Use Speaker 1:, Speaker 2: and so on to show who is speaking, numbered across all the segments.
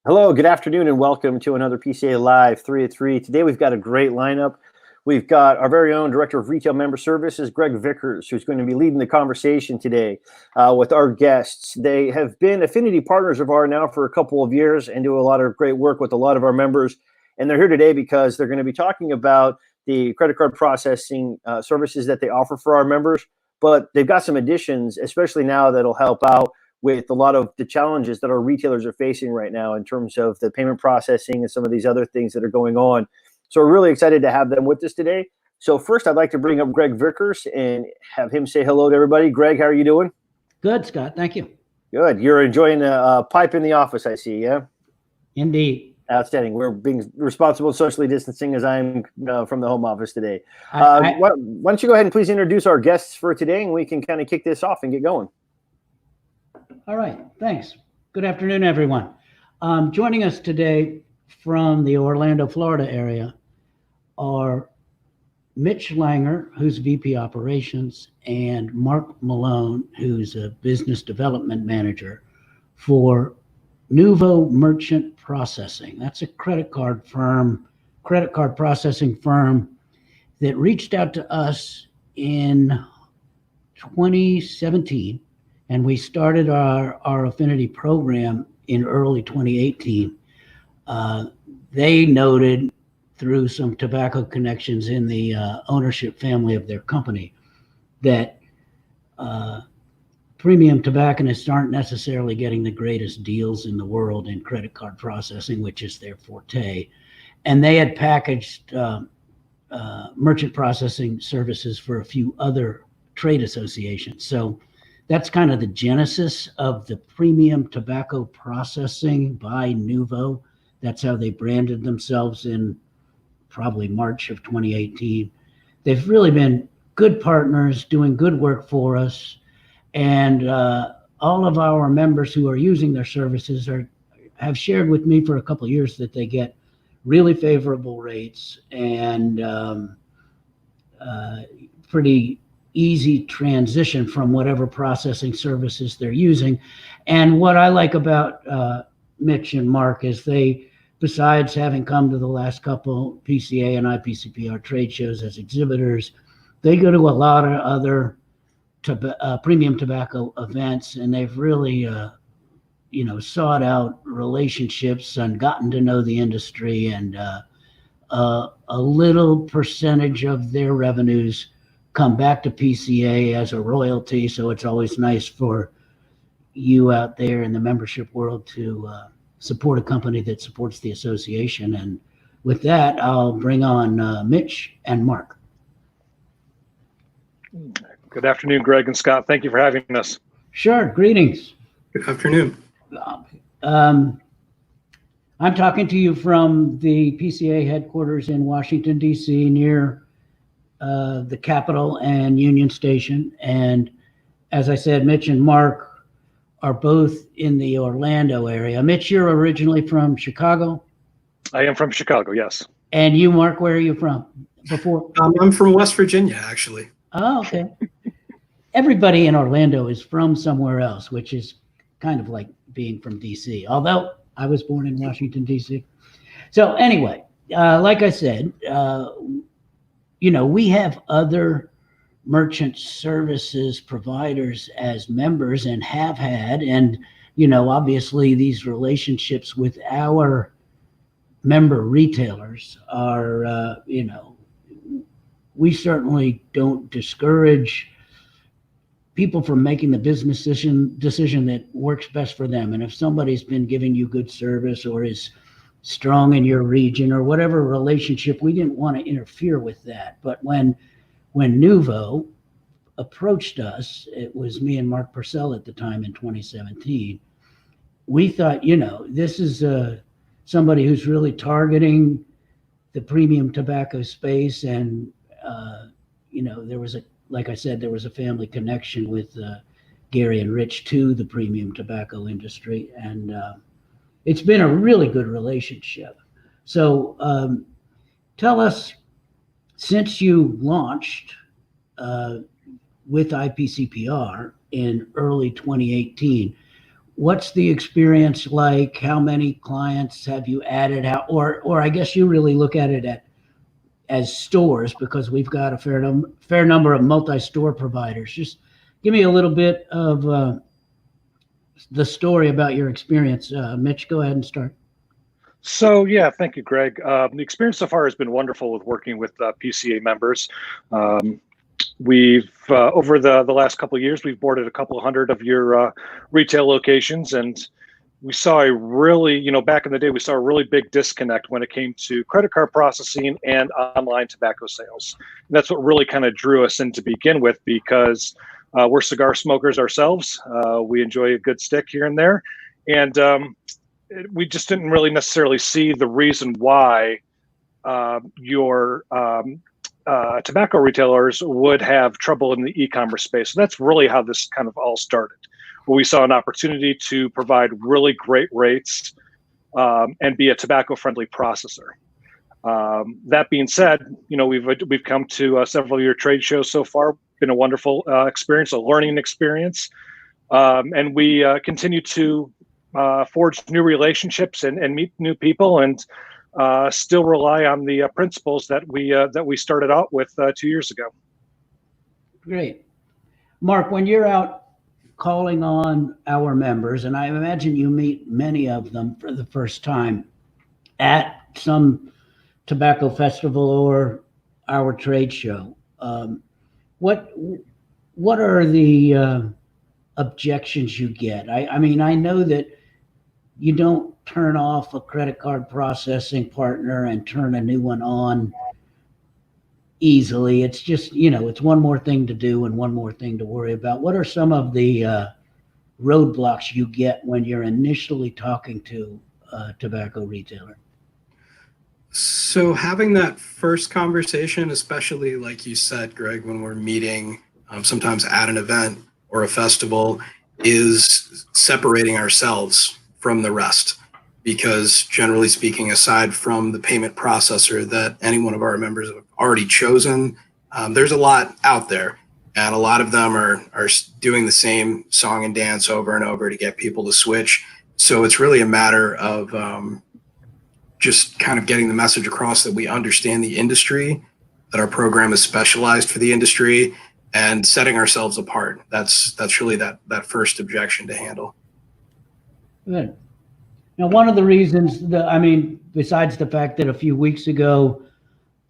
Speaker 1: Hello, good afternoon, and welcome to another PCA Live 3 at 3. Today we've got a great lineup. We've got our very own Director of Retail Member Services, Greg Vickers, who's going to be leading the conversation today with our guests. They have been affinity partners of ours now for a couple of years and do a lot of great work with a lot of our members. And they're here today because they're going to be talking about the credit card processing services that they offer for our members. But they've got some additions, especially now, that'll help out with a lot of the challenges that our retailers are facing right now in terms of the payment processing and some of these other things that are going on. So we're really excited to have them with us today. So first, I'd like to bring up Greg Vickers and have him say hello to everybody. Greg, how are you doing?
Speaker 2: Good, Scott. Thank you.
Speaker 1: Good. You're enjoying a pipe in the office, I see, yeah?
Speaker 2: Indeed.
Speaker 1: Outstanding. We're being responsible socially distancing as I'm from the home office today. Why don't you go ahead and please introduce our guests for today, and we can kind of kick this off and get going.
Speaker 2: All right. Thanks. Good afternoon, everyone. Joining us today from the Orlando, Florida area are Mitch Langer, who's VP Operations, and Mark Malone, who's a Business Development Manager for Nouveau Merchant Processing. That's a credit card processing firm that reached out to us in 2017. And we started our affinity program in early 2018. They noted through some tobacco connections in the ownership family of their company that premium tobacconists aren't necessarily getting the greatest deals in the world in credit card processing, which is their forte. And they had packaged merchant processing services for a few other trade associations. So that's kind of the genesis of the premium tobacco processing by Nuvo. That's how they branded themselves in probably March of 2018. They've really been good partners, doing good work for us. And all of our members who are using their services have shared with me for a couple of years that they get really favorable rates and pretty easy transition from whatever processing services they're using. And what I like about Mitch and Mark is they, besides having come to the last couple PCA and IPCPR trade shows as exhibitors, they go to a lot of other premium tobacco events, and they've really sought out relationships and gotten to know the industry, and a little percentage of their revenues come back to PCA as a royalty. So it's always nice for you out there in the membership world to support a company that supports the association. And with that, I'll bring on Mitch and Mark.
Speaker 3: Good afternoon, Greg and Scott. Thank you for having us.
Speaker 2: Sure. Greetings.
Speaker 4: Good afternoon.
Speaker 2: I'm talking to you from the PCA headquarters in Washington, D.C., near the Capitol and Union Station. And as I said, Mitch and Mark are both in the Orlando area. Mitch, you're originally from Chicago?
Speaker 3: I am from Chicago, yes.
Speaker 2: And you, Mark, where are you from before?
Speaker 4: I'm from West Virginia, actually.
Speaker 2: Oh, okay. Everybody in Orlando is from somewhere else, which is kind of like being from DC, although I was born in Washington, DC. So anyway, like I said, we have other merchant services providers as members and have had, and, obviously these relationships with our member retailers are, we certainly don't discourage people from making the business decision that works best for them. And if somebody's been giving you good service or is strong in your region or whatever relationship, we didn't want to interfere with that. But when Nouveau approached us, it was me and Mark Purcell at the time in 2017, we thought, this is somebody who's really targeting the premium tobacco space. And, like I said, there was a family connection with Gary and Rich to the premium tobacco industry. And it's been a really good relationship. So tell us, since you launched with IPCPR in early 2018, what's the experience like? How many clients have you added? Or I guess you really look at it as stores, because we've got a fair number of multi-store providers. Just give me a little bit of the story about your experience. Mitch, go ahead and start.
Speaker 3: So yeah, thank you, Greg. The experience so far has been wonderful with working with PCA members. We've over the last couple of years, we've boarded a couple hundred of your retail locations, and we saw a really, back in the day, we saw a really big disconnect when it came to credit card processing and online tobacco sales. And that's what really kind of drew us in to begin with, because we're cigar smokers ourselves. We enjoy a good stick here and there. And we just didn't really necessarily see the reason why your tobacco retailers would have trouble in the e-commerce space. So that's really how this kind of all started, where we saw an opportunity to provide really great rates and be a tobacco-friendly processor. That being said, we've come to several of your trade shows so far. Been a wonderful experience, a learning experience, and we continue to forge new relationships and meet new people, and still rely on the principles that we started out with 2 years ago.
Speaker 2: Great. Mark, when you're out calling on our members, and I imagine you meet many of them for the first time at some tobacco festival or our trade show, what are the objections you get? I mean, I know that you don't turn off a credit card processing partner and turn a new one on easily. It's just, it's one more thing to do and one more thing to worry about. What are some of the roadblocks you get when you're initially talking to a tobacco retailer?
Speaker 4: So having that first conversation, especially like you said, Greg, when we're meeting sometimes at an event or a festival, is separating ourselves from the rest. Because generally speaking, aside from the payment processor that any one of our members have already chosen, there's a lot out there. And a lot of them are doing the same song and dance over and over to get people to switch. So it's really a matter of just kind of getting the message across that we understand the industry, that our program is specialized for the industry, and setting ourselves apart. That's really that first objection to handle.
Speaker 2: Good. Now, one of the reasons besides the fact that a few weeks ago,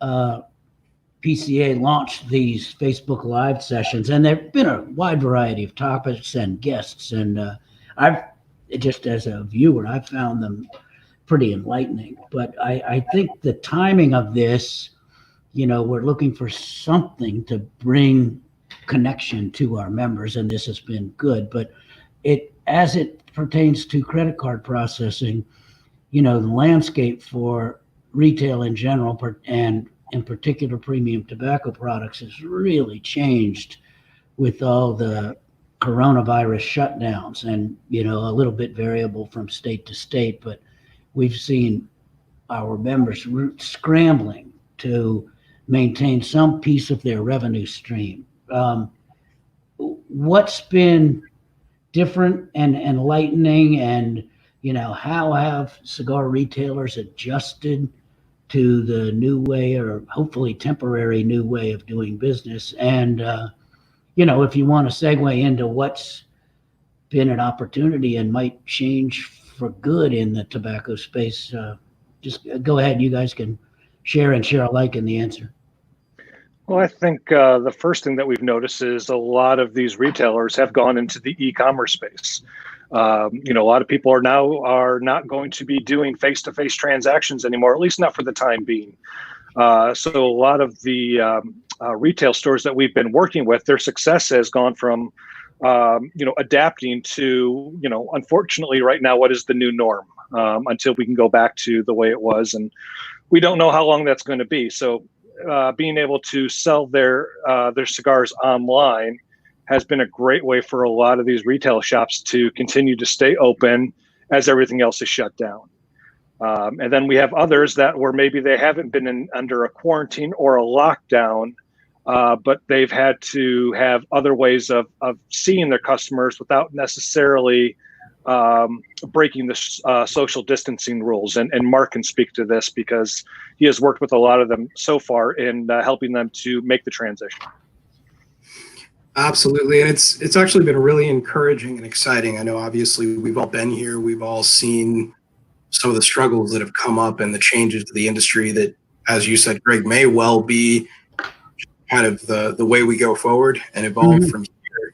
Speaker 2: PCA launched these Facebook Live sessions, and there've been a wide variety of topics and guests, and I've just as a viewer, I've found them pretty enlightening. But I think the timing of this, we're looking for something to bring connection to our members, and this has been good. But as it pertains to credit card processing, the landscape for retail in general, and in particular premium tobacco products, has really changed with all the coronavirus shutdowns, and a little bit variable from state to state, but we've seen our members scrambling to maintain some piece of their revenue stream. What's been different and enlightening, and how have cigar retailers adjusted to the new way, or hopefully temporary new way, of doing business? And if you want to segue into what's been an opportunity and might change for good in the tobacco space, just go ahead. You guys can share alike in the answer.
Speaker 3: Well, I think the first thing that we've noticed is a lot of these retailers have gone into the e-commerce space. A lot of people are not going to be doing face-to-face transactions anymore, at least not for the time being. So a lot of the retail stores that we've been working with, their success has gone from adapting to, unfortunately right now, what is the new norm, until we can go back to the way it was, and we don't know how long that's going to be. So being able to sell their cigars online has been a great way for a lot of these retail shops to continue to stay open as everything else is shut down. And then we have others that where maybe they haven't been under a quarantine or a lockdown, but they've had to have other ways of seeing their customers without necessarily breaking the social distancing rules. And Mark can speak to this because he has worked with a lot of them so far in helping them to make the transition.
Speaker 4: Absolutely, and it's actually been really encouraging and exciting. I know obviously we've all been here, we've all seen some of the struggles that have come up and the changes to the industry that, as you said, Greg, may well be kind of the way we go forward and evolve from here.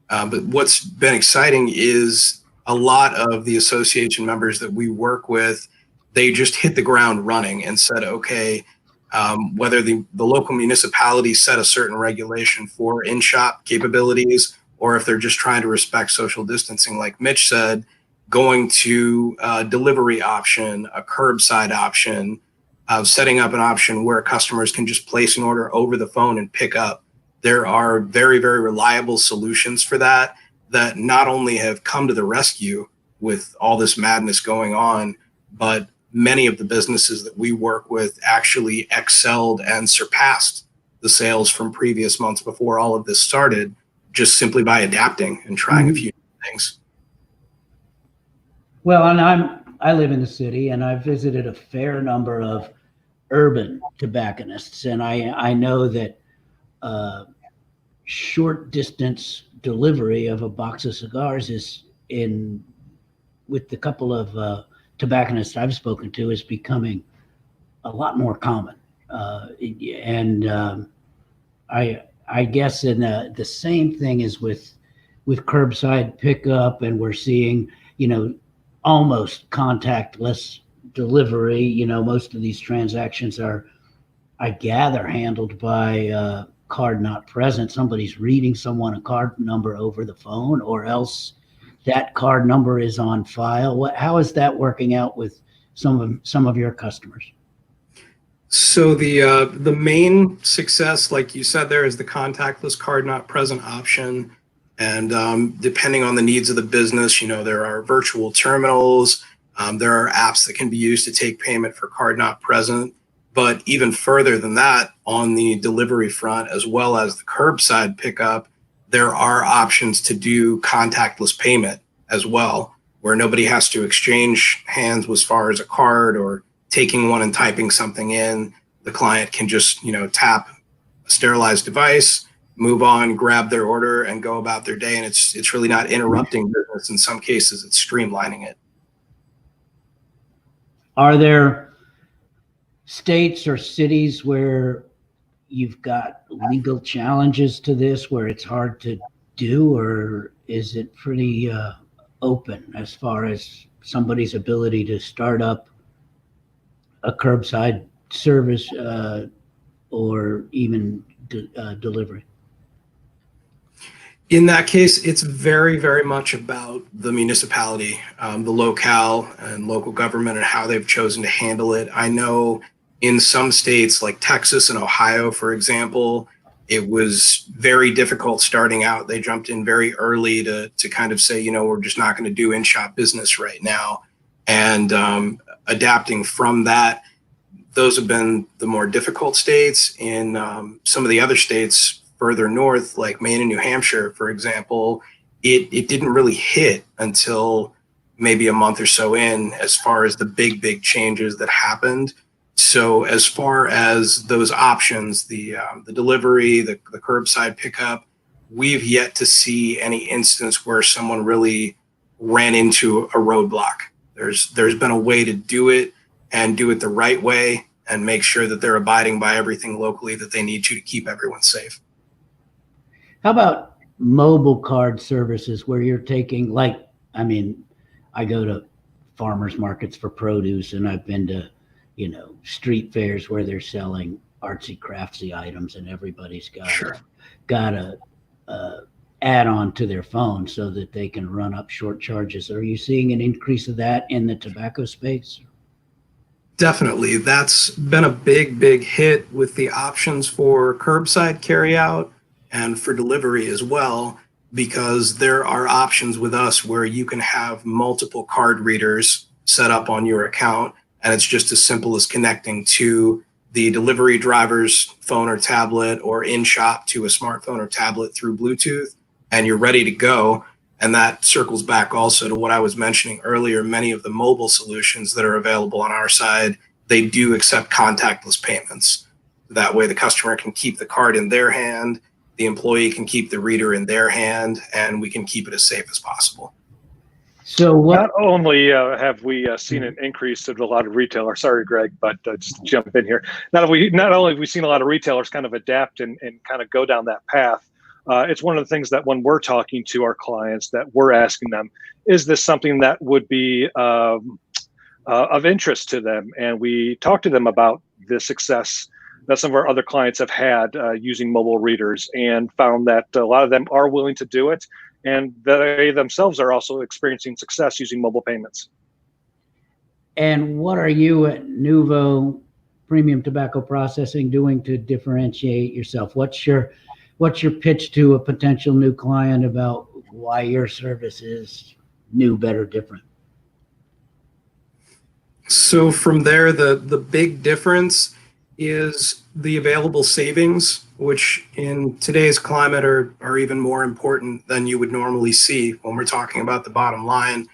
Speaker 4: But what's been exciting is a lot of the association members that we work with, they just hit the ground running and said, okay, whether the local municipality set a certain regulation for in-shop capabilities, or if they're just trying to respect social distancing, like Mitch said, going to a delivery option, a curbside option, setting up an option where customers can just place an order over the phone and pick up. There are very, very reliable solutions for that not only have come to the rescue with all this madness going on, but many of the businesses that we work with actually excelled and surpassed the sales from previous months before all of this started, just simply by adapting and trying a few things.
Speaker 2: Well, and I live in the city, and I've visited a fair number of urban tobacconists, and I know that short distance delivery of a box of cigars is with the couple of tobacconists I've spoken to, is becoming a lot more common. I guess in the same thing is with curbside pickup, and we're seeing, almost contactless delivery. Most of these transactions are, I gather, handled by card not present. Somebody's reading someone a card number over the phone, or else that card number is on file. How is that working out with some of your customers?
Speaker 4: So the main success, like you said, there is the contactless card not present option. And depending on the needs of the business, there are virtual terminals. There are apps that can be used to take payment for card not present. But even further than that, on the delivery front, as well as the curbside pickup, there are options to do contactless payment as well, where nobody has to exchange hands as far as a card or taking one and typing something in. The client can just, tap a sterilized device, move on, grab their order, and go about their day. And it's really not interrupting business. In some cases, it's streamlining it.
Speaker 2: Are there states or cities where you've got legal challenges to this, where it's hard to do, or is it pretty open as far as somebody's ability to start up a curbside service or even delivery?
Speaker 4: In that case, it's very, very much about the municipality, the locale and local government, and how they've chosen to handle it. I know in some states like Texas and Ohio, for example, it was very difficult starting out. They jumped in very early to kind of say, we're just not going to do in-shop business right now. And adapting from that, those have been the more difficult states. In some of the other states further north, like Maine and New Hampshire, for example, it didn't really hit until maybe a month or so in, as far as the big changes that happened. So as far as those options, the delivery, the curbside pickup, we've yet to see any instance where someone really ran into a roadblock. There's been a way to do it and do it the right way and make sure that they're abiding by everything locally that they need to keep everyone safe.
Speaker 2: How about mobile card services where you're taking, I go to farmers markets for produce, and I've been to, street fairs where they're selling artsy craftsy items, and everybody's got a add on to their phone so that they can run up short charges. Are you seeing an increase of that in the tobacco space?
Speaker 4: Definitely. That's been a big hit with the options for curbside carryout and for delivery as well, because there are options with us where you can have multiple card readers set up on your account, and it's just as simple as connecting to the delivery driver's phone or tablet, or in shop to a smartphone or tablet through Bluetooth, and you're ready to go. And that circles back also to what I was mentioning earlier. Many of the mobile solutions that are available on our side, they do accept contactless payments. That way the customer can keep the card in their hand, the employee can keep the reader in their hand, and we can keep it as safe as possible.
Speaker 2: So what?
Speaker 3: Not only have we seen an increase of a lot of retailers, sorry, Greg, but just to jump in here. Not only have we seen a lot of retailers kind of adapt and kind of go down that path, it's one of the things that when we're talking to our clients that we're asking them, is this something that would be of interest to them? And we talk to them about the success that some of our other clients have had using mobile readers, and found that a lot of them are willing to do it, and they themselves are also experiencing success using mobile payments.
Speaker 2: And what are you at Nuvo Premium Tobacco Processing doing to differentiate yourself? What's your pitch to a potential new client about why your service is new, better, different?
Speaker 4: So from there, the big difference is the available savings, which in today's climate are even more important than you would normally see when we're talking about the bottom line.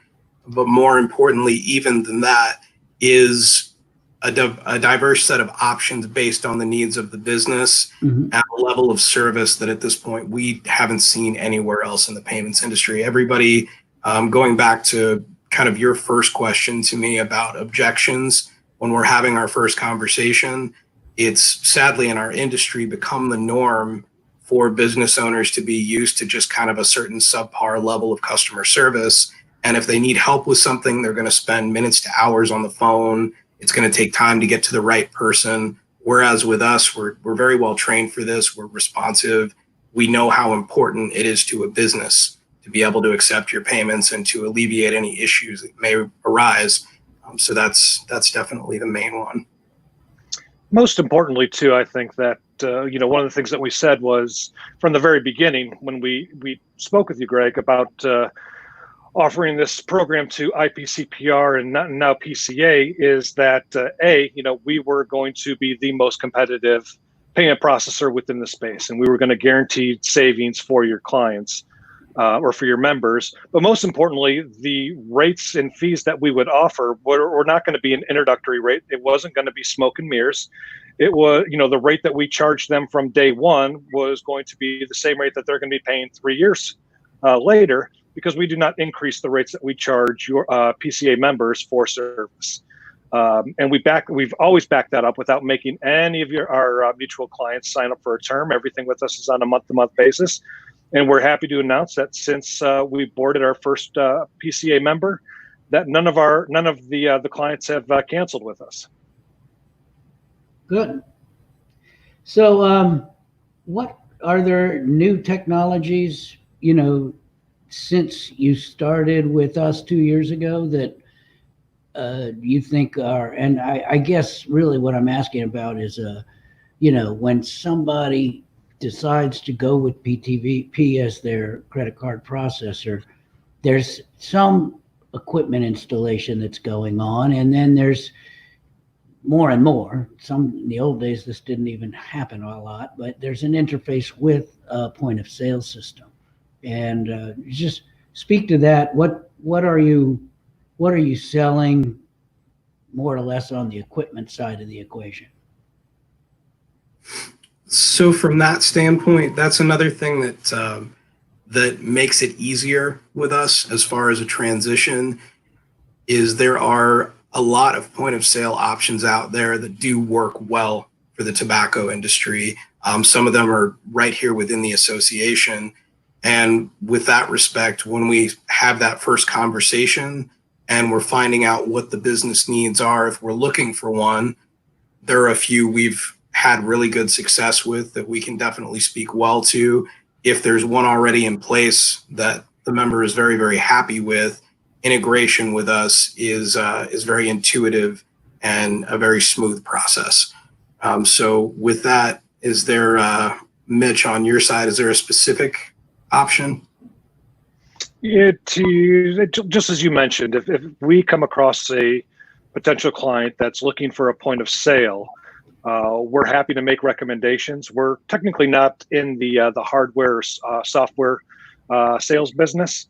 Speaker 4: But more importantly, even than that, is a diverse set of options based on the needs of the business at a level of service that at this point we haven't seen anywhere else in the payments industry. Everybody, going back to kind of your first question to me about objections, when we're having our first conversation, it's sadly in our industry become the norm for business owners to be used to just kind of a certain subpar level of customer service. And if they need help with something, they're going to spend minutes to hours on the phone. It's going to take time to get to the right person. Whereas with us, we're very well trained for this. We're responsive. We know how important it is to a business to be able to accept your payments and to alleviate any issues that may arise. So that's definitely the main one.
Speaker 3: Most importantly, too, I think that one of the things that we said was from the very beginning when we spoke with you, Greg, about offering this program to IPCPR and now PCA, is that we were going to be the most competitive payment processor within the space, and we were going to guarantee savings for your clients or for your members. But most importantly, the rates and fees that we would offer were not going to be an introductory rate. It wasn't going to be smoke and mirrors. It was, the rate that we charged them from day one was going to be the same rate that they're going to be paying 3 years later, because we do not increase the rates that we charge your PCA members for service. And we've always backed that up without making any of our mutual clients sign up for a term. Everything with us is on a month-to-month basis. And we're happy to announce that since we boarded our first PCA member, that none of the clients have canceled with us.
Speaker 2: Good. So, what are there new technologies, since you started with us 2 years ago that you think are, and I guess really what I'm asking about is, when somebody decides to go with PTP as their credit card processor, there's some equipment installation that's going on, and then there's more and more. In the old days, this didn't even happen a lot, but there's an interface with a point of sale system. And just speak to that. What are you selling more or less on the equipment side of the equation?
Speaker 4: So from that standpoint, that's another thing that makes it easier with us as far as a transition, is there are a lot of point of sale options out there that do work well for the tobacco industry. Some of them are right here within the association. And with that respect, when we have that first conversation and we're finding out what the business needs are, if we're looking for one, there are a few we've had really good success with that we can definitely speak well to. If there's one already in place that the member is very, very happy with, integration with us is very intuitive and a very smooth process. So with that, is there, Mitch, on your side, is there a specific option?
Speaker 3: Just as you mentioned, if we come across a potential client that's looking for a point of sale, we're happy to make recommendations. We're technically not in the hardware, software sales business.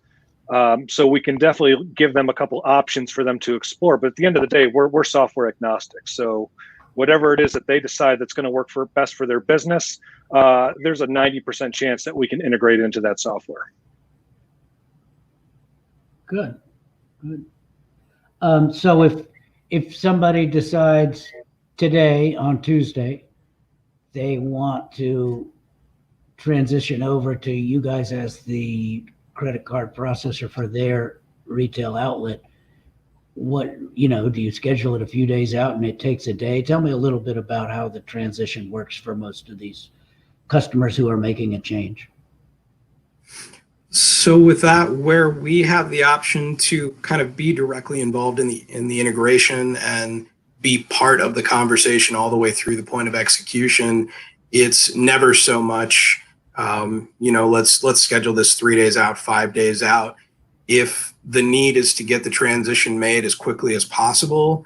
Speaker 3: So we can definitely give them a couple options for them to explore. But at the end of the day, we're software agnostic. So whatever it is that they decide that's going to work for best for their business, there's a 90% chance that we can integrate into that software.
Speaker 2: Good. So if somebody decides today on Tuesday they want to transition over to you guys as the credit card processor for their retail outlet, what, do you schedule it a few days out and it takes a day? Tell me a little bit about how the transition works for most of these customers who are making a change.
Speaker 4: So with that, where we have the option to kind of be directly involved in the integration and be part of the conversation all the way through the point of execution, it's never so much, let's schedule this 3 days out, 5 days out. If the need is to get the transition made as quickly as possible,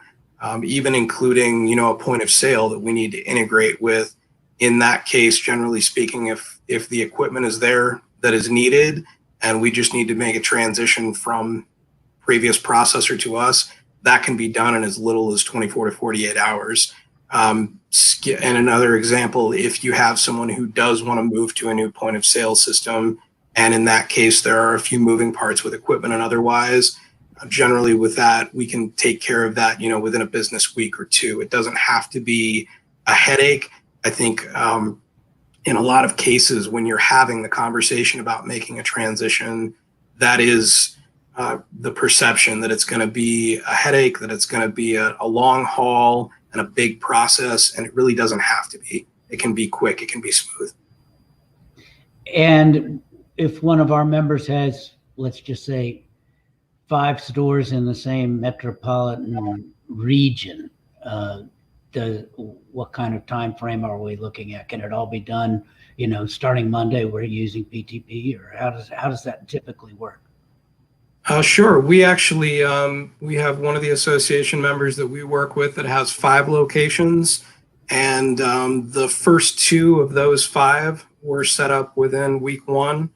Speaker 4: even including, a point of sale that we need to integrate with, in that case, generally speaking, if the equipment is there that is needed, and we just need to make a transition from previous processor to us, that can be done in as little as 24 to 48 hours. And another example, if you have someone who does want to move to a new point of sale system, and in that case, there are a few moving parts with equipment and otherwise, generally with that, we can take care of that, within a business week or two. It doesn't have to be a headache. I think, in a lot of cases, when you're having the conversation about making a transition, that is the perception that it's going to be a headache, that it's going to be a long haul and a big process, and it really doesn't have to be. It can be quick, it can be smooth.
Speaker 2: And if one of our members has, let's just say, 5 stores in the same metropolitan region, what kind of time frame are we looking at? Can it all be done, starting Monday? We're using PTP, or how does that typically work?
Speaker 4: Sure. We actually we have one of the association members that we work with that has 5 locations, and the first 2 of those 5 were set up within week 1,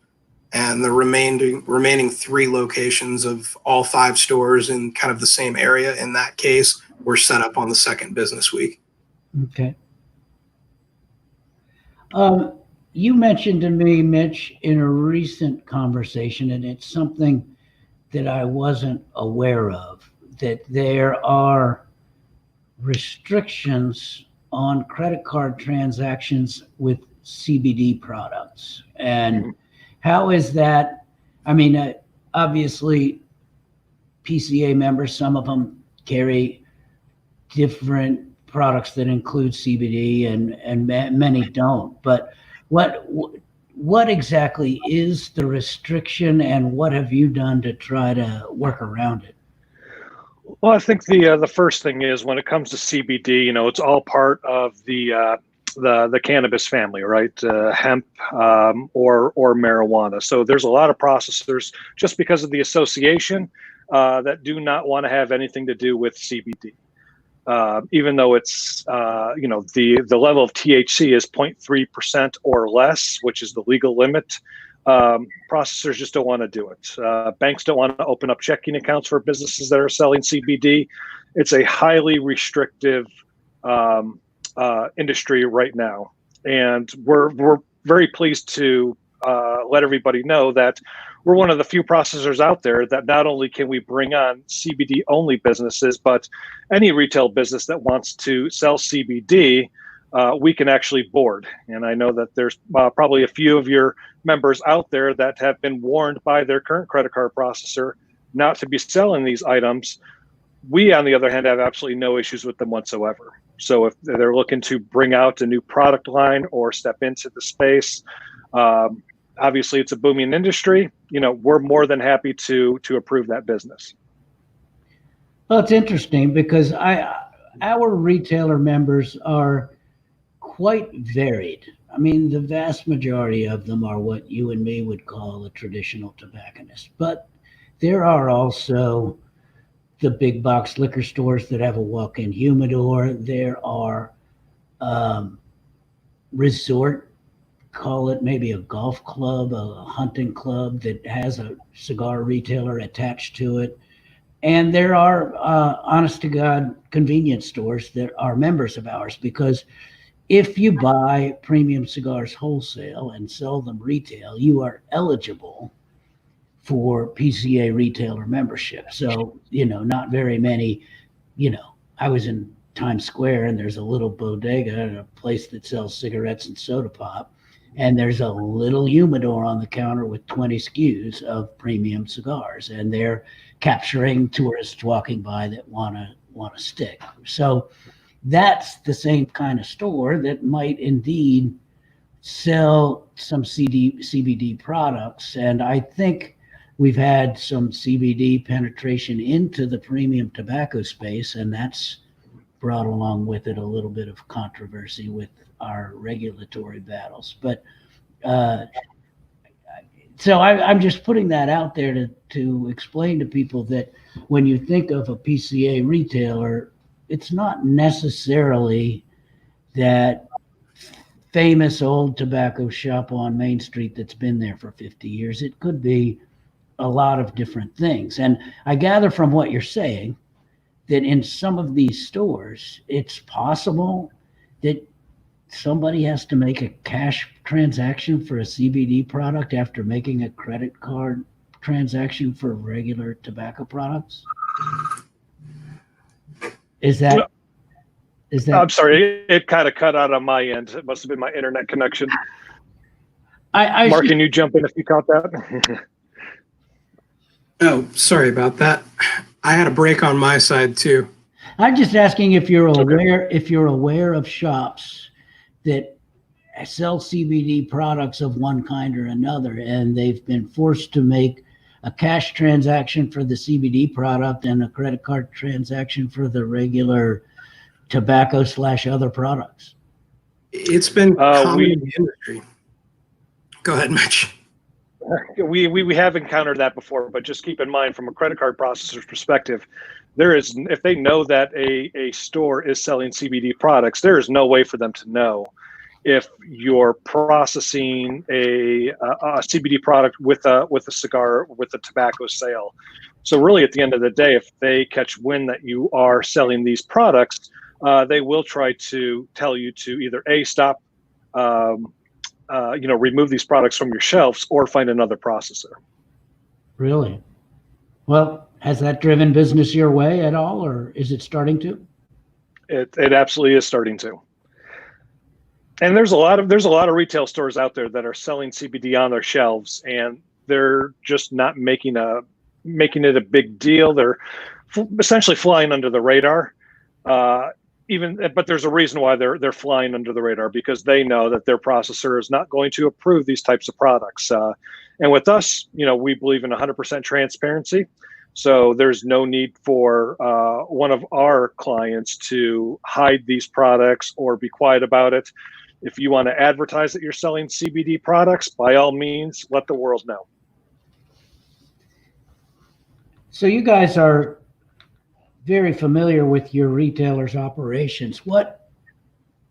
Speaker 4: and the remaining 3 locations of all 5 stores in kind of the same area in that case were set up on the second business week.
Speaker 2: Okay. You mentioned to me, Mitch, in a recent conversation, and it's something that I wasn't aware of, that there are restrictions on credit card transactions with CBD products. And how is that? I mean, obviously, PCA members, some of them carry different products that include CBD, and many don't. But what exactly is the restriction, and what have you done to try to work around it?
Speaker 3: Well, I think the first thing is, when it comes to CBD, it's all part of the cannabis family, right? Hemp or marijuana. So there's a lot of processors, just because of the association, that do not want to have anything to do with CBD. Even though it's, the level of THC is 0.3% or less, which is the legal limit, processors just don't want to do it. Banks don't want to open up checking accounts for businesses that are selling CBD. It's a highly restrictive industry right now. And we're very pleased to let everybody know that we're one of the few processors out there that not only can we bring on CBD only businesses, but any retail business that wants to sell CBD, we can actually board. And I know that there's probably a few of your members out there that have been warned by their current credit card processor not to be selling these items. We, on the other hand, have absolutely no issues with them whatsoever. So if they're looking to bring out a new product line or step into the space, obviously it's a booming industry. We're more than happy to approve that business.
Speaker 2: Well, it's interesting because our retailer members are quite varied. I mean, the vast majority of them are what you and me would call a traditional tobacconist, but there are also the big box liquor stores that have a walk-in humidor. There are resort call it maybe a golf club, a hunting club that has a cigar retailer attached to it. And there are, honest to God, convenience stores that are members of ours, because if you buy premium cigars wholesale and sell them retail, you are eligible for PCA retailer membership. So, not very many, I was in Times Square and there's a little bodega and a place that sells cigarettes and soda pop. And there's a little humidor on the counter with 20 SKUs of premium cigars. And they're capturing tourists walking by that want a stick. So that's the same kind of store that might indeed sell some CBD products. And I think we've had some CBD penetration into the premium tobacco space, and that's brought along with it a little bit of controversy with our regulatory battles. But so I'm just putting that out there to explain to people that when you think of a PCA retailer, it's not necessarily that famous old tobacco shop on Main Street that's been there for 50 years. It could be a lot of different things. And I gather from what you're saying that in some of these stores, it's possible that somebody has to make a cash transaction for a CBD product after making a credit card transaction for regular tobacco products. Is that?
Speaker 3: I'm sorry, it kind of cut out on my end. It must have been my internet connection. Mark, can you jump in if you caught that?
Speaker 4: Oh, sorry about that. I had a break on my side too.
Speaker 2: I'm just asking if you're aware of shops that sell CBD products of one kind or another, and they've been forced to make a cash transaction for the CBD product and a credit card transaction for the regular tobacco/other products.
Speaker 4: It's been common in the industry. Go ahead, Mitch.
Speaker 3: We have encountered that before, but just keep in mind from a credit card processor's perspective, if they know that a store is selling CBD products, there is no way for them to know if you're processing a CBD product with a cigar, with a tobacco sale. So really, at the end of the day, if they catch wind that you are selling these products, they will try to tell you to either stop, remove these products from your shelves, or find another processor.
Speaker 2: Really? Well, has that driven business your way at all, or is it starting to?
Speaker 3: It absolutely is starting to. And there's a lot of retail stores out there that are selling CBD on their shelves, and they're just not making it a big deal. They're essentially flying under the radar. But there's a reason why they're flying under the radar, because they know that their processor is not going to approve these types of products. And with us, we believe in 100% transparency. So there's no need for one of our clients to hide these products or be quiet about it. If you want to advertise that you're selling CBD products, by all means, let the world know.
Speaker 2: So you guys are very familiar with your retailers' operations. What,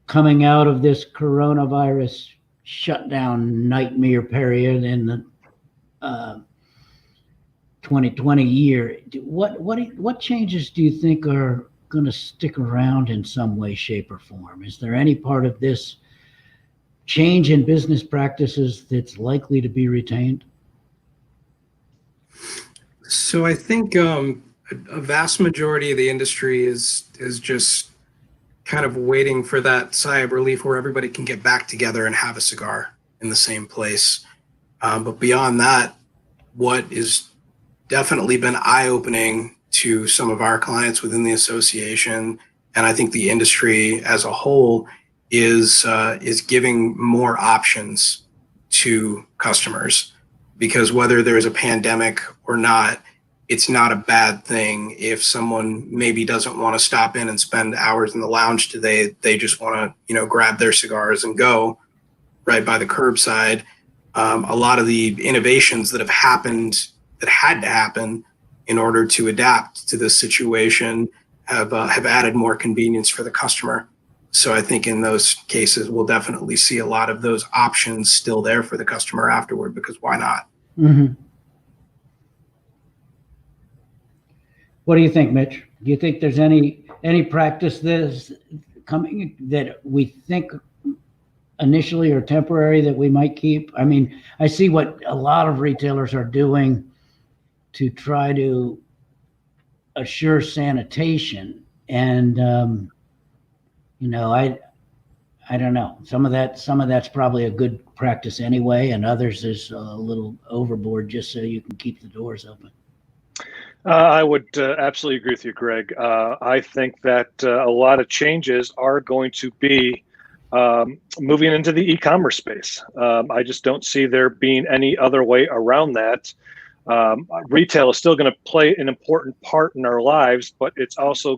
Speaker 2: coming out of this coronavirus shutdown nightmare period in the 2020 year, what changes do you think are going to stick around in some way, shape, or form? Is there any part of this change in business practices that's likely to be retained?
Speaker 4: So I think a vast majority of the industry is just kind of waiting for that sigh of relief where everybody can get back together and have a cigar in the same place. But beyond that, what is definitely been eye-opening to some of our clients within the association, and I think the industry as a whole, is giving more options to customers. Because whether there's a pandemic or not, it's not a bad thing if someone maybe doesn't want to stop in and spend hours in the lounge today. They just want to, grab their cigars and go right by the curbside. A lot of the innovations that have happened, that had to happen in order to adapt to this situation, have added more convenience for the customer. So I think in those cases, we'll definitely see a lot of those options still there for the customer afterward, because why not?
Speaker 2: Mm-hmm. What do you think, Mitch? Do you think there's any practice that's coming that we think initially or temporary that we might keep? I mean, I see what a lot of retailers are doing to try to assure sanitation, and you know, I don't know. Some of that's probably a good practice anyway, and others is a little overboard just so you can keep the doors open.
Speaker 3: I would absolutely agree with you, Greg. I think that a lot of changes are going to be moving into the e-commerce space. I just don't see there being any other way around that. Retail is still going to play an important part in our lives, but it's also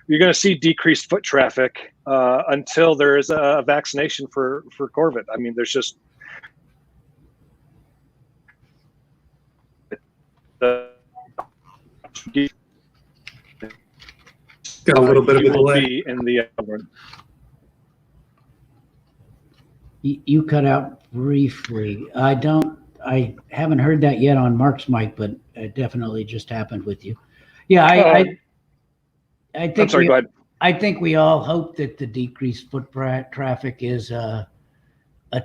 Speaker 3: you're going to see decreased foot traffic until there is a vaccination for COVID. I mean, there's just
Speaker 4: Got a little bit of a delay.
Speaker 3: in the
Speaker 2: You cut out briefly. I haven't heard that yet on Mark's mic, but it definitely just happened with you. Yeah, I think
Speaker 3: I'm sorry, go ahead.
Speaker 2: I think we all hope that the decreased foot traffic is a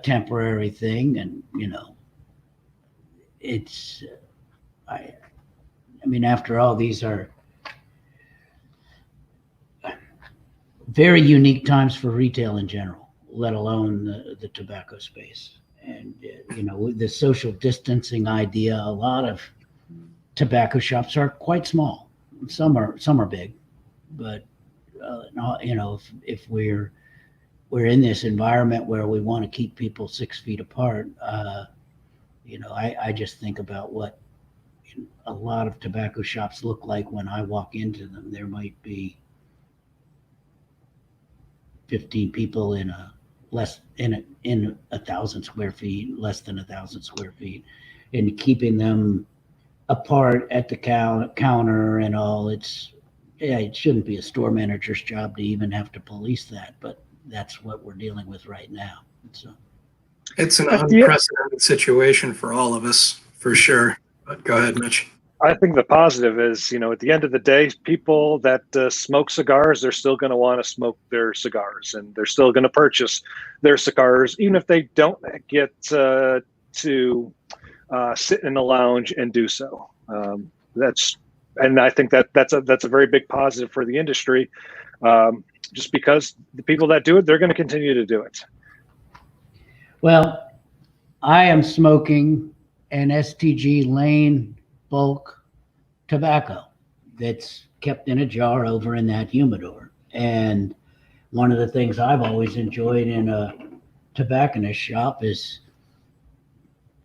Speaker 2: temporary thing, and you know, it's I mean, after all, these are very unique times for retail in general, let alone the tobacco space. And you know, the social distancing idea, a lot of tobacco shops are quite small. Some are big, but you know, if we're in this environment where we want to keep people 6 feet apart, you know, I just think about what a lot of tobacco shops look like when I walk into them. There might be 15 people in 1,000 square feet, less than 1,000 square feet, and keeping them apart at the counter and all. It shouldn't be a store manager's job to even have to police that, but that's what we're dealing with right now. So
Speaker 4: it's an unprecedented situation for all of us, for sure. But go ahead, Mitch.
Speaker 3: I think the positive is, you know, at the end of the day, people that smoke cigars, they're still going to want to smoke their cigars, and they're still going to purchase their cigars, even if they don't get to sit in a lounge and do so. And I think that's a very big positive for the industry, just because the people that do it, they're going to continue to do it.
Speaker 2: Well, I am smoking an STG Lane bulk tobacco that's kept in a jar over in that humidor. And one of the things I've always enjoyed in a tobacconist shop is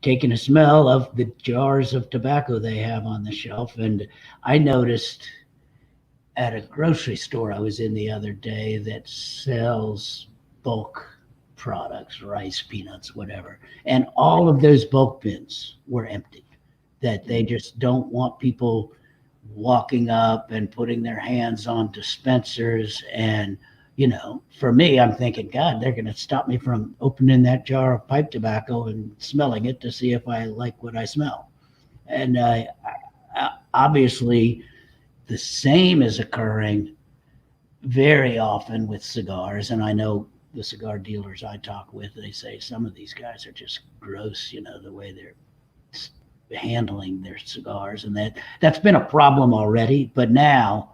Speaker 2: taking a smell of the jars of tobacco they have on the shelf. And I noticed at a grocery store I was in the other day that sells bulk products, rice, peanuts, whatever. And all of those bulk bins were empty, that they just don't want people walking up and putting their hands on dispensers. And, you know, for me, I'm thinking, God, they're going to stop me from opening that jar of pipe tobacco and smelling it to see if I like what I smell. And obviously, the same is occurring very often with cigars. And I know the cigar dealers I talk with, they say some of these guys are just gross, you know, the way they're handling their cigars, and that's been a problem already. But now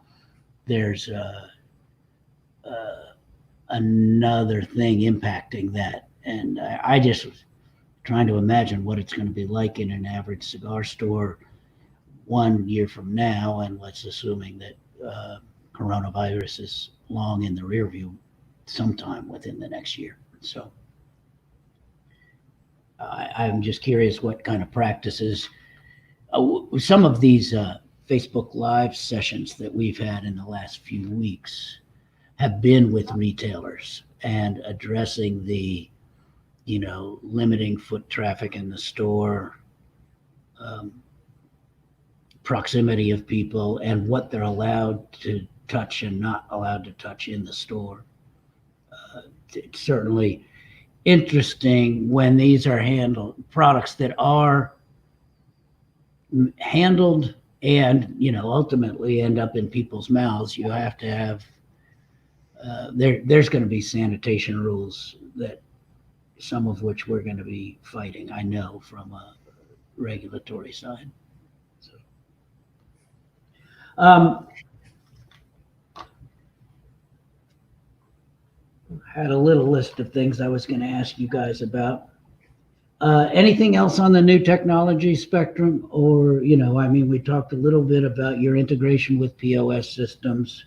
Speaker 2: there's another thing impacting that, and I just was trying to imagine what it's going to be like in an average cigar store 1 year from now, and let's assuming that coronavirus is long in the rear view sometime within the next year. So I'm just curious what kind of practices. Some of these Facebook Live sessions that we've had in the last few weeks have been with retailers and addressing the, you know, limiting foot traffic in the store, proximity of people, and what they're allowed to touch and not allowed to touch in the store. it's certainly interesting when these are products that are handled and, ultimately end up in people's mouths. You have to have, there's going to be sanitation rules that some of which we're going to be fighting, I know, from a regulatory side. So, had a little list of things I was going to ask you guys about. Anything else on the new technology spectrum? Or, we talked a little bit about your integration with POS systems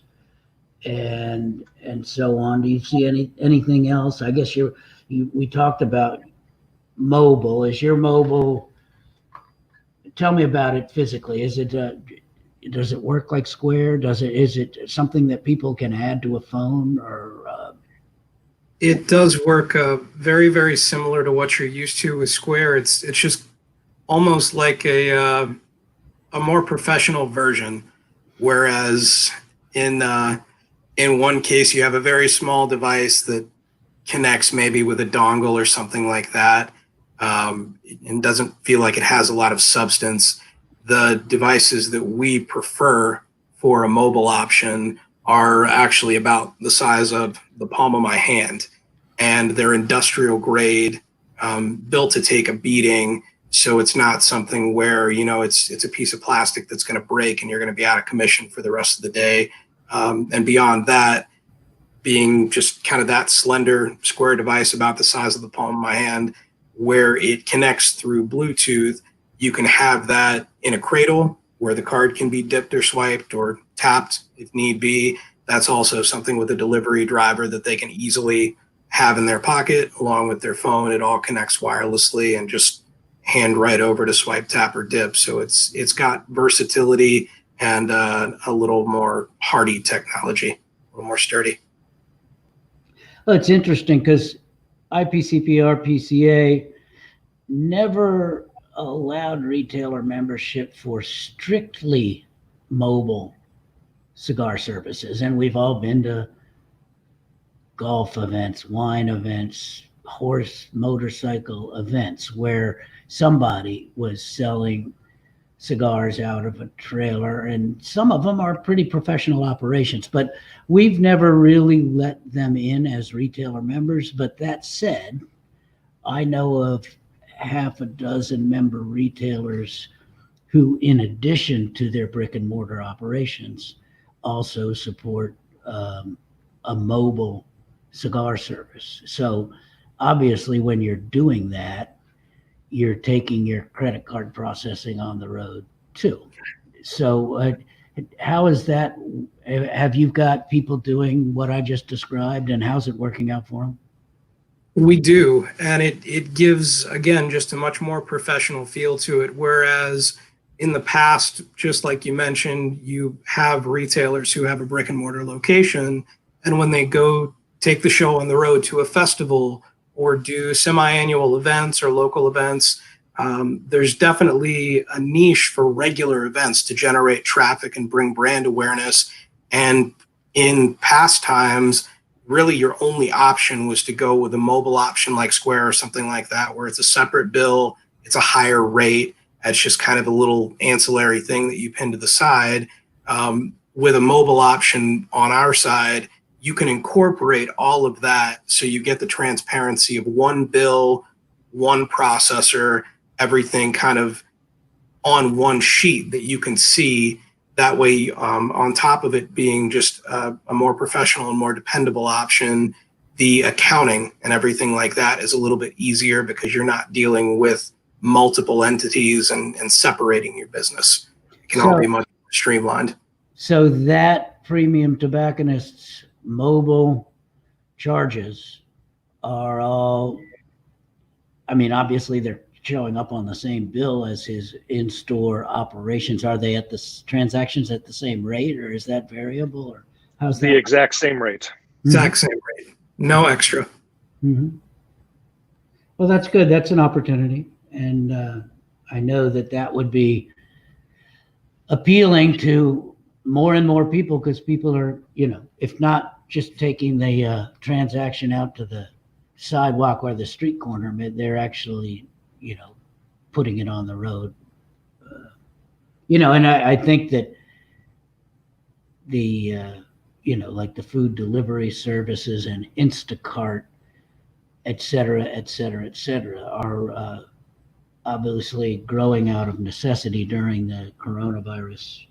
Speaker 2: and so on. Do you see anything else? I guess we talked about mobile. Is your mobile, tell me about it physically. Is it, does it work like Square? Is it something that people can add to a phone, or?
Speaker 4: It does work very, very similar to what you're used to with Square. It's just almost like a more professional version. Whereas in one case, you have a very small device that connects maybe with a dongle or something like that, and doesn't feel like it has a lot of substance. The devices that we prefer for a mobile option are actually about the size of the palm of my hand, and they're industrial grade, built to take a beating. So it's not something where, it's a piece of plastic that's going to break and you're going to be out of commission for the rest of the day. And beyond that, being just kind of that slender square device about the size of the palm of my hand, where it connects through Bluetooth, you can have that in a cradle where the card can be dipped or swiped or tapped if need be. That's also something with a delivery driver that they can easily have in their pocket along with their phone. It all connects wirelessly and just hand right over to swipe, tap, or dip. So it's got versatility and a little more hardy technology, a little more sturdy.
Speaker 2: Well, it's interesting because IPCPR PCA never allowed retailer membership for strictly mobile cigar services. And we've all been to golf events, wine events, horse, motorcycle events where somebody was selling cigars out of a trailer, and some of them are pretty professional operations, but we've never really let them in as retailer members. But that said, I know of half a dozen member retailers who, in addition to their brick and mortar operations, also support a mobile cigar service. So obviously when you're doing that, you're taking your credit card processing on the road too. So how is that? Have you got people doing what I just described, and how's it working out for them?
Speaker 4: We do, and it gives, again, just a much more professional feel to it. Whereas in the past, just like you mentioned, you have retailers who have a brick and mortar location, and when they go take the show on the road to a festival or do semi-annual events or local events, there's definitely a niche for regular events to generate traffic and bring brand awareness. And in past times, really your only option was to go with a mobile option like Square or something like that, where it's a separate bill, it's a higher rate. It's just kind of a little ancillary thing that you pin to the side. With a mobile option on our side, you can incorporate all of that so you get the transparency of one bill, one processor, everything kind of on one sheet that you can see. That way, on top of it being just a more professional and more dependable option, the accounting and everything like that is a little bit easier because you're not dealing with multiple entities and separating your business. It can all be much more streamlined.
Speaker 2: So that premium tobacconist's mobile charges are all, I mean, obviously they're showing up on the same bill as his in-store operations. Are they at the transactions at the same rate, or is that variable, or how's that?
Speaker 3: The exact same rate.
Speaker 4: Exact same rate. No extra.
Speaker 2: Mm-hmm. Well, that's good. That's an opportunity. And I know that would be appealing to more and more people, because people are, if not just taking the transaction out to the sidewalk or the street corner. They're actually, putting it on the road. And I think that the, like the food delivery services and Instacart, et cetera, are obviously growing out of necessity during the coronavirus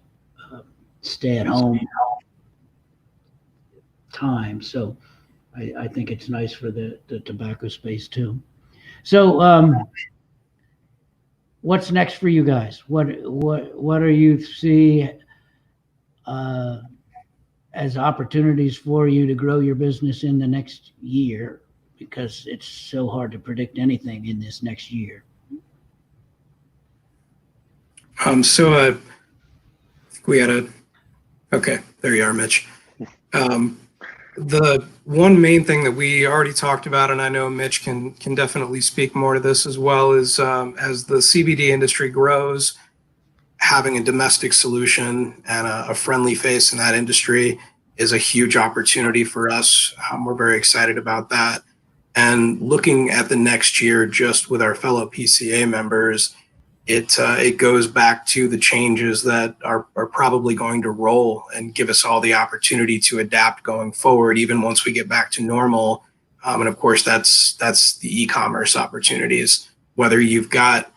Speaker 2: stay at home time. So I think it's nice for the tobacco space too. So what's next for you guys? What are you see as opportunities for you to grow your business in the next year? Because it's so hard to predict anything in this next year.
Speaker 4: So we had okay, there you are, Mitch. The one main thing that we already talked about, and I know Mitch can definitely speak more to this as well, is as the CBD industry grows, having a domestic solution and a friendly face in that industry is a huge opportunity for us. We're very excited about that. And looking at the next year, just with our fellow PCA members, it goes back to the changes that are probably going to roll and give us all the opportunity to adapt going forward, even once we get back to normal. And of course, that's the e-commerce opportunities. Whether you've got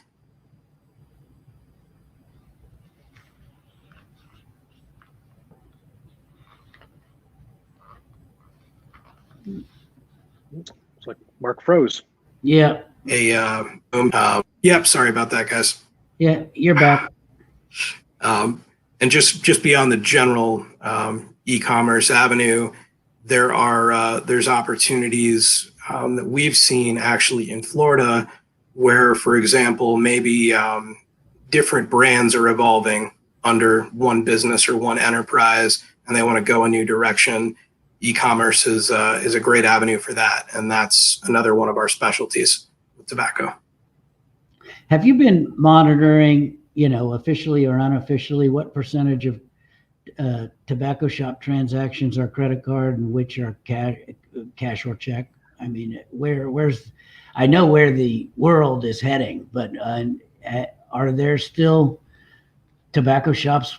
Speaker 3: It's like Mark froze.
Speaker 2: Yeah.
Speaker 4: Yep. Sorry about that, guys.
Speaker 2: Yeah, you're back.
Speaker 4: And just beyond the general e-commerce avenue, there's opportunities that we've seen actually in Florida, where, for example, maybe different brands are evolving under one business or one enterprise, and they want to go a new direction. E-commerce is a great avenue for that, and that's another one of our specialties with tobacco.
Speaker 2: Have you been monitoring, officially or unofficially, what percentage of tobacco shop transactions are credit card and which are cash or check? I mean, I know where the world is heading, but are there still tobacco shops?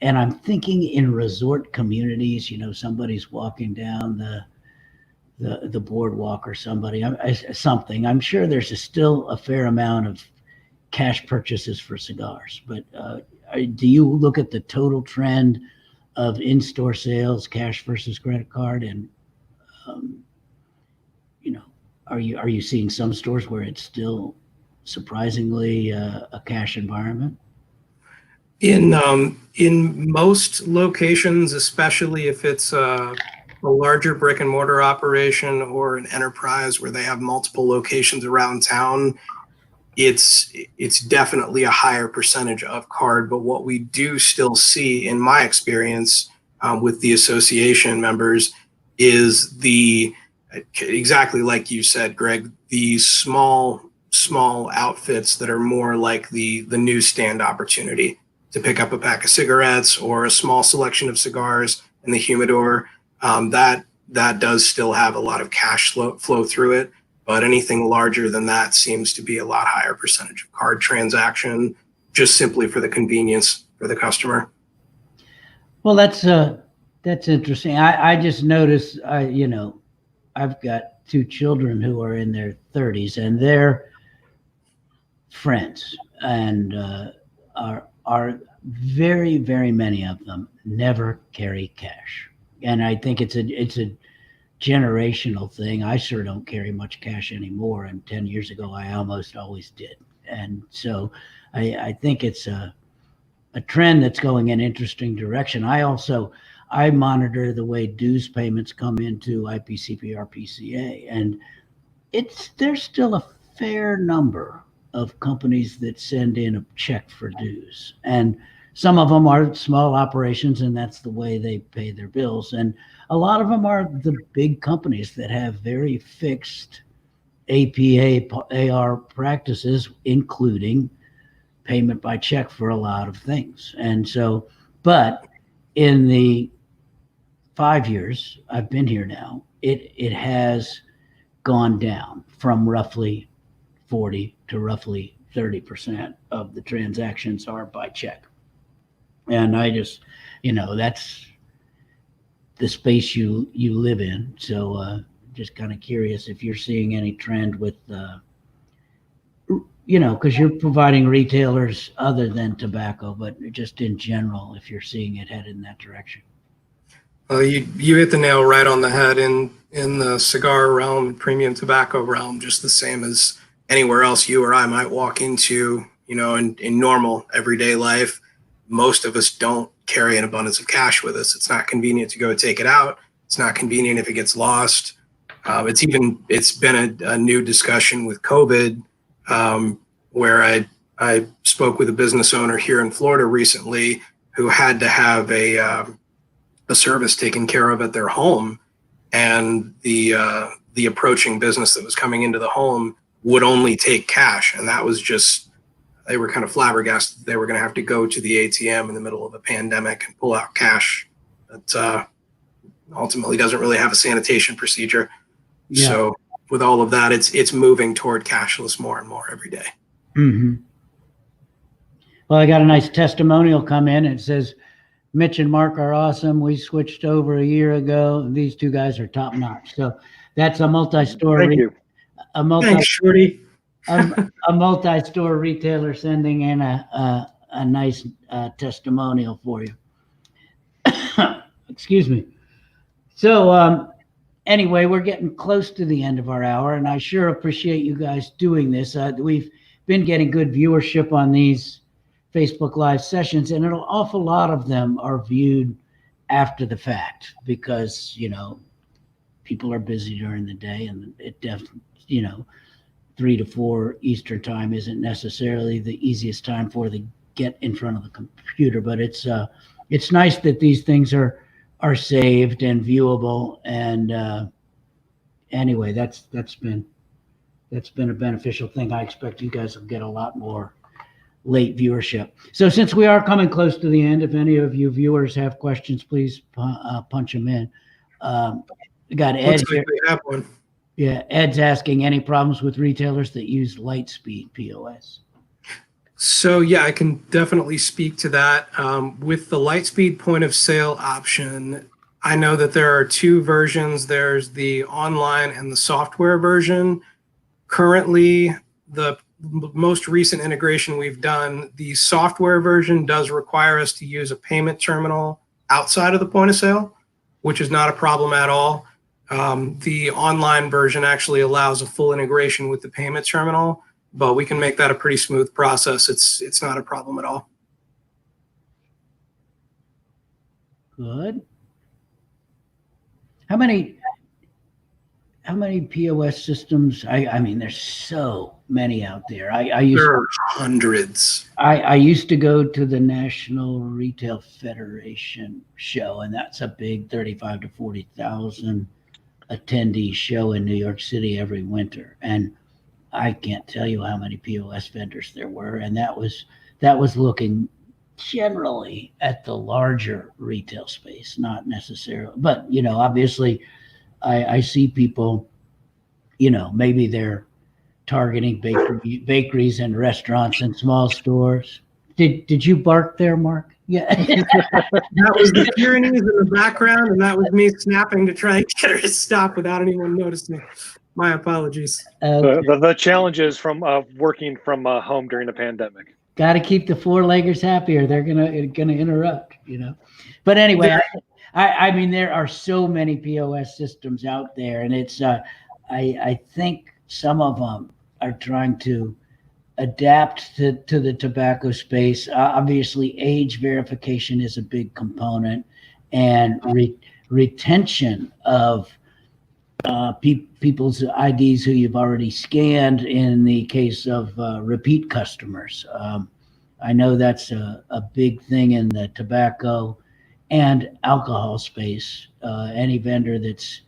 Speaker 2: And I'm thinking in resort communities, somebody's walking down the boardwalk or something. I'm sure there's still a fair amount of cash purchases for cigars, but do you look at the total trend of in-store sales, cash versus credit card, and are you seeing some stores where it's still surprisingly a cash environment?
Speaker 4: In most locations, especially if it's a larger brick and mortar operation or an enterprise where they have multiple locations around town, it's definitely a higher percentage of card. But what we do still see, in my experience with the association members, is exactly like you said, Greg, the small outfits that are more like the newsstand opportunity to pick up a pack of cigarettes or a small selection of cigars in the humidor. That does still have a lot of cash flow through it, but anything larger than that seems to be a lot higher percentage of card transaction, just simply for the convenience for the customer.
Speaker 2: Well, that's interesting. I just noticed, I've got two children who are in their 30s, and they're friends, and are very, very many of them never carry cash. And I think it's a generational thing. I sure don't carry much cash anymore, and 10 years ago I almost always did. And so I think it's a trend that's going in an interesting direction. I monitor the way dues payments come into IPCPR PCA, and there's still a fair number of companies that send in a check for dues, and some of them are small operations, and that's the way they pay their bills. And a lot of them are the big companies that have very fixed APA AR practices, including payment by check for a lot of things. And so, but in the 5 years I've been here now, it has gone down from roughly 40 to roughly 30% of the transactions are by check. And I just, that's the space you live in. So just kind of curious if you're seeing any trend with, because you're providing retailers other than tobacco, but just in general, if you're seeing it head in that direction.
Speaker 4: You hit the nail right on the head in the cigar realm, premium tobacco realm, just the same as anywhere else you or I might walk into, in normal everyday life. Most of us don't carry an abundance of cash with us. It's not convenient to go take it out. It's not convenient if it gets lost. It's been a new discussion with COVID, where I spoke with a business owner here in Florida recently who had to have a service taken care of at their home, and the approaching business that was coming into the home would only take cash, and that was just, they were kind of flabbergasted. They were going to have to go to the ATM in the middle of a pandemic and pull out cash that ultimately doesn't really have a sanitation procedure. Yeah. So with all of that, it's moving toward cashless more and more every day.
Speaker 2: Mm-hmm. Well, I got a nice testimonial come in. It says, Mitch and Mark are awesome. We switched over a year ago. These two guys are top notch. So that's a multi-store.
Speaker 3: Thank you.
Speaker 4: Thanks, Shorty.
Speaker 2: a multi-store retailer sending in a nice testimonial for you. Excuse me. So anyway, we're getting close to the end of our hour, and I sure appreciate you guys doing this. We've been getting good viewership on these Facebook Live sessions, and an awful lot of them are viewed after the fact because, people are busy during the day, and it definitely, 3 to 4 Eastern time isn't necessarily the easiest time for the get in front of the computer, but it's nice that these things are saved and viewable. And anyway, that's been a beneficial thing. I expect you guys will get a lot more late viewership. So since we are coming close to the end, if any of you viewers have questions, please punch them in. We got Ed
Speaker 4: Looks like we have one.
Speaker 2: Yeah, Ed's asking, any problems with retailers that use Lightspeed POS?
Speaker 4: So yeah, I can definitely speak to that. With the Lightspeed point of sale option, I know that there are 2 versions. There's the online and the software version. Currently, the most recent integration we've done, the software version does require us to use a payment terminal outside of the point of sale, which is not a problem at all. The online version actually allows a full integration with the payment terminal, but we can make that a pretty smooth process. It's not a problem at all.
Speaker 2: Good. How many POS systems? I mean, there's so many out there.
Speaker 4: There are hundreds.
Speaker 2: I used to go to the National Retail Federation show, and that's a big 35 to 40,000 attendee show in New York City every winter. And I can't tell you how many POS vendors there were. And that was looking generally at the larger retail space, not necessarily, but obviously I see people, maybe they're targeting bakeries and restaurants and small stores. Did you bark there, Mark? Yeah.
Speaker 4: That was the Pyrenees in the background, and that was me snapping to try and get her to stop without anyone noticing. My apologies.
Speaker 3: The challenges from working from home during the pandemic.
Speaker 2: Got to keep the 4-leggers happy, or they're gonna interrupt. But anyway, I mean, there are so many POS systems out there, and it's I think some of them are trying to adapt to the tobacco space. Obviously, age verification is a big component, and retention of people's IDs who you've already scanned in the case of repeat customers. I know that's a big thing in the tobacco and alcohol space. Any vendor that's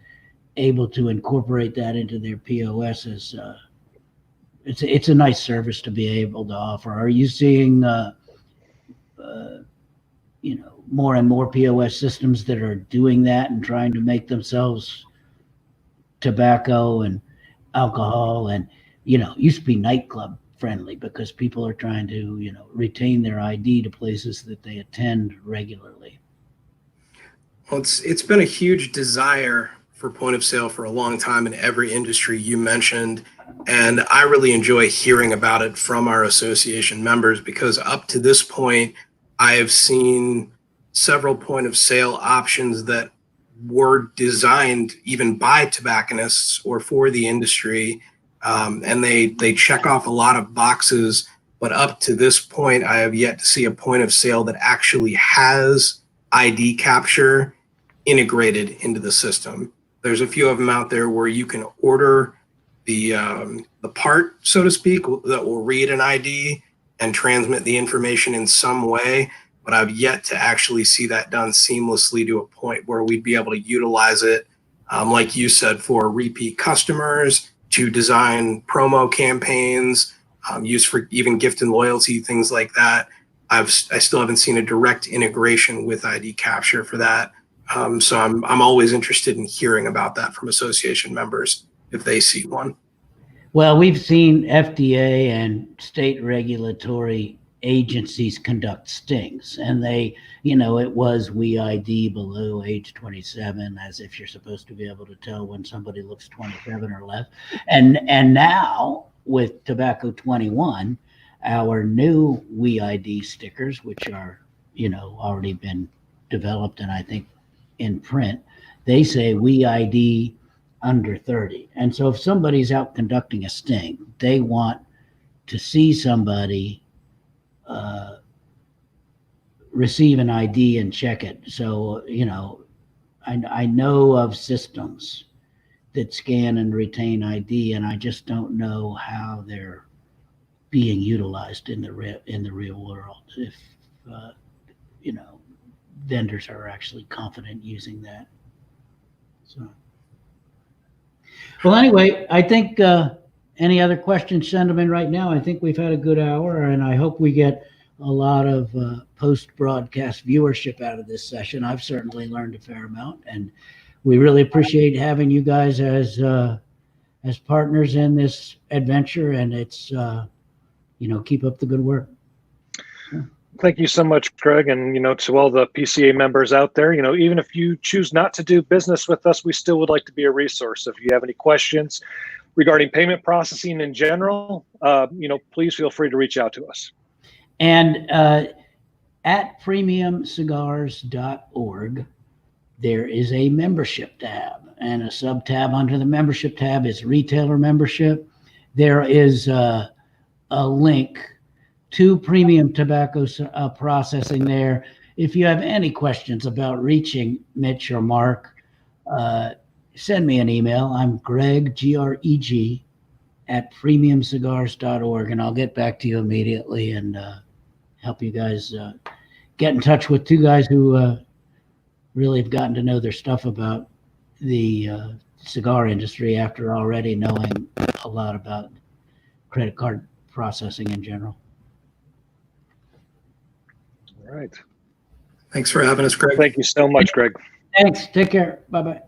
Speaker 2: able to incorporate that into their POS is it's a nice service to be able to offer. Are you seeing more and more POS systems that are doing that and trying to make themselves tobacco and alcohol and, used to be nightclub friendly because people are trying to, retain their ID to places that they attend regularly.
Speaker 4: Well, it's been a huge desire for point of sale for a long time in every industry you mentioned. And I really enjoy hearing about it from our association members because up to this point, I have seen several point of sale options that were designed even by tobacconists or for the industry. And they check off a lot of boxes. But up to this point, I have yet to see a point of sale that actually has ID capture integrated into the system. There's a few of them out there where you can order the part, so to speak, that will read an ID and transmit the information in some way, but I've yet to actually see that done seamlessly to a point where we'd be able to utilize it, like you said, for repeat customers, to design promo campaigns, use for even gift and loyalty, things like that. I still haven't seen a direct integration with ID capture for that. So I'm always interested in hearing about that from association members if they see one.
Speaker 2: Well, we've seen FDA and state regulatory agencies conduct stings, and they, it was we ID below age 27, as if you're supposed to be able to tell when somebody looks 27 or less. And now with Tobacco 21, our new we ID stickers, which are, already been developed and I think in print, they say we ID under 30. And so if somebody's out conducting a sting, they want to see somebody receive an ID and check it. So, I know of systems that scan and retain ID, and I just don't know how they're being utilized in the real world. If, vendors are actually confident using that. So. Well, anyway, I think any other questions, send them in right now. I think we've had a good hour, and I hope we get a lot of post-broadcast viewership out of this session. I've certainly learned a fair amount, and we really appreciate having you guys as partners in this adventure, and it's, keep up the good work.
Speaker 3: Thank you so much, Greg. And, to all the PCA members out there, even if you choose not to do business with us, we still would like to be a resource. So if you have any questions regarding payment processing in general, please feel free to reach out to us.
Speaker 2: And at premiumcigars.org, there is a membership tab, and a sub tab under the membership tab is retailer membership. There is a link to premium tobacco processing there. If you have any questions about reaching Mitch or Mark, send me an email. I'm Greg, Greg, at premiumcigars.org, and I'll get back to you immediately and help you guys get in touch with two guys who really have gotten to know their stuff about the cigar industry after already knowing a lot about credit card processing in general.
Speaker 3: All right.
Speaker 4: Thanks for having us, Greg.
Speaker 3: Thank you so much, Greg.
Speaker 2: Thanks. Take care. Bye-bye.